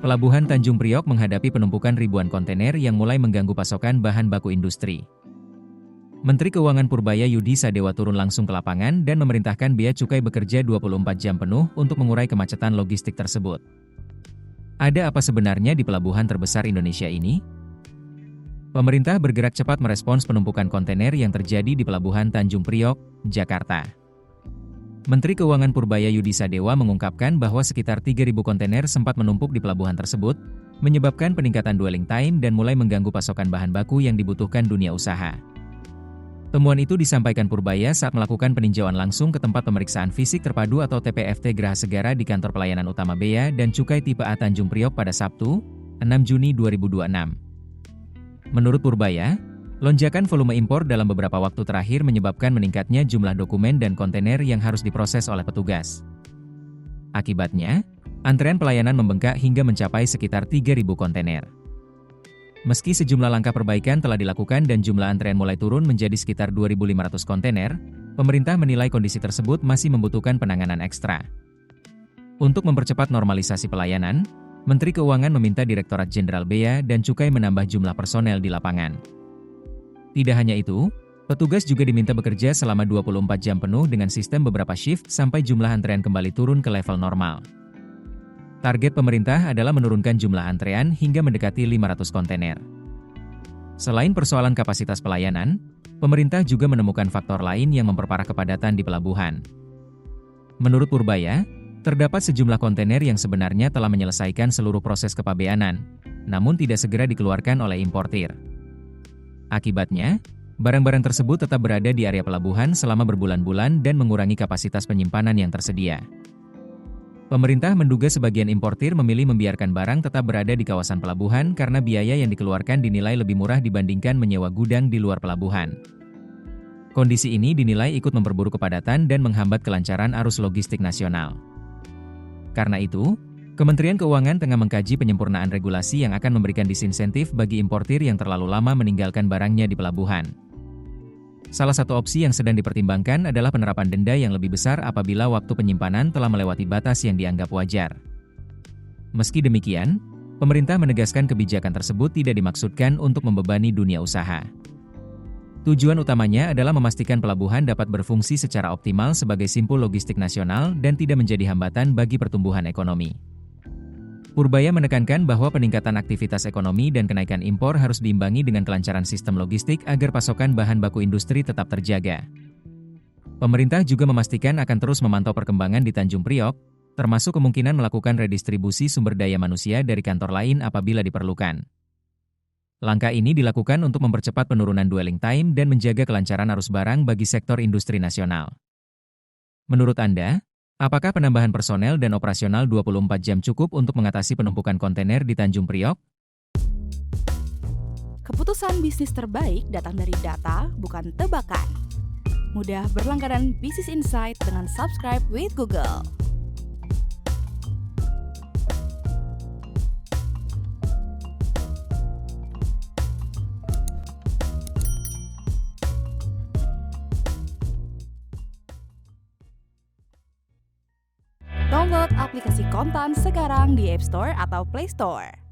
Pelabuhan Tanjung Priok menghadapi penumpukan ribuan kontainer yang mulai mengganggu pasokan bahan baku industri. Menteri Keuangan Purbaya Yudi Sadewa turun langsung ke lapangan dan memerintahkan Bea Cukai bekerja 24 jam penuh untuk mengurai kemacetan logistik tersebut. Ada apa sebenarnya di pelabuhan terbesar Indonesia ini? Pemerintah bergerak cepat merespons penumpukan kontainer yang terjadi di Pelabuhan Tanjung Priok, Jakarta. Menteri Keuangan Purbaya Yudi Sadewa mengungkapkan bahwa sekitar 3.000 kontainer sempat menumpuk di pelabuhan tersebut, menyebabkan peningkatan dwelling time dan mulai mengganggu pasokan bahan baku yang dibutuhkan dunia usaha. Temuan itu disampaikan Purbaya saat melakukan peninjauan langsung ke tempat pemeriksaan fisik terpadu atau TPFT Geraha Segara di Kantor Pelayanan Utama Bea dan Cukai Tipe A Tanjung Priok pada Sabtu, 6 Juni 2026. Menurut Purbaya, lonjakan volume impor dalam beberapa waktu terakhir menyebabkan meningkatnya jumlah dokumen dan kontainer yang harus diproses oleh petugas. Akibatnya, antrean pelayanan membengkak hingga mencapai sekitar 3.000 kontainer. Meski sejumlah langkah perbaikan telah dilakukan dan jumlah antrean mulai turun menjadi sekitar 2.500 kontainer, pemerintah menilai kondisi tersebut masih membutuhkan penanganan ekstra. Untuk mempercepat normalisasi pelayanan, Menteri Keuangan meminta Direktorat Jenderal Bea dan Cukai menambah jumlah personel di lapangan. Tidak hanya itu, petugas juga diminta bekerja selama 24 jam penuh dengan sistem beberapa shift sampai jumlah antrean kembali turun ke level normal. Target pemerintah adalah menurunkan jumlah antrean hingga mendekati 500 kontainer. Selain persoalan kapasitas pelayanan, pemerintah juga menemukan faktor lain yang memperparah kepadatan di pelabuhan. Menurut Purbaya, terdapat sejumlah kontainer yang sebenarnya telah menyelesaikan seluruh proses kepabeanan, namun tidak segera dikeluarkan oleh importir. Akibatnya, barang-barang tersebut tetap berada di area pelabuhan selama berbulan-bulan dan mengurangi kapasitas penyimpanan yang tersedia. Pemerintah menduga sebagian importir memilih membiarkan barang tetap berada di kawasan pelabuhan karena biaya yang dikeluarkan dinilai lebih murah dibandingkan menyewa gudang di luar pelabuhan. Kondisi ini dinilai ikut memperburuk kepadatan dan menghambat kelancaran arus logistik nasional. Karena itu, Kementerian Keuangan tengah mengkaji penyempurnaan regulasi yang akan memberikan disinsentif bagi importir yang terlalu lama meninggalkan barangnya di pelabuhan. Salah satu opsi yang sedang dipertimbangkan adalah penerapan denda yang lebih besar apabila waktu penyimpanan telah melewati batas yang dianggap wajar. Meski demikian, pemerintah menegaskan kebijakan tersebut tidak dimaksudkan untuk membebani dunia usaha. Tujuan utamanya adalah memastikan pelabuhan dapat berfungsi secara optimal sebagai simpul logistik nasional dan tidak menjadi hambatan bagi pertumbuhan ekonomi. Purbaya menekankan bahwa peningkatan aktivitas ekonomi dan kenaikan impor harus diimbangi dengan kelancaran sistem logistik agar pasokan bahan baku industri tetap terjaga. Pemerintah juga memastikan akan terus memantau perkembangan di Tanjung Priok, termasuk kemungkinan melakukan redistribusi sumber daya manusia dari kantor lain apabila diperlukan. Langkah ini dilakukan untuk mempercepat penurunan dwelling time dan menjaga kelancaran arus barang bagi sektor industri nasional. Menurut Anda, apakah penambahan personel dan operasional 24 jam cukup untuk mengatasi penumpukan kontainer di Tanjung Priok? Keputusan bisnis terbaik datang dari data, bukan tebakan. Mudah berlangganan Business Insight dengan subscribe with Google. Download aplikasi Kontan sekarang di App Store atau Play Store.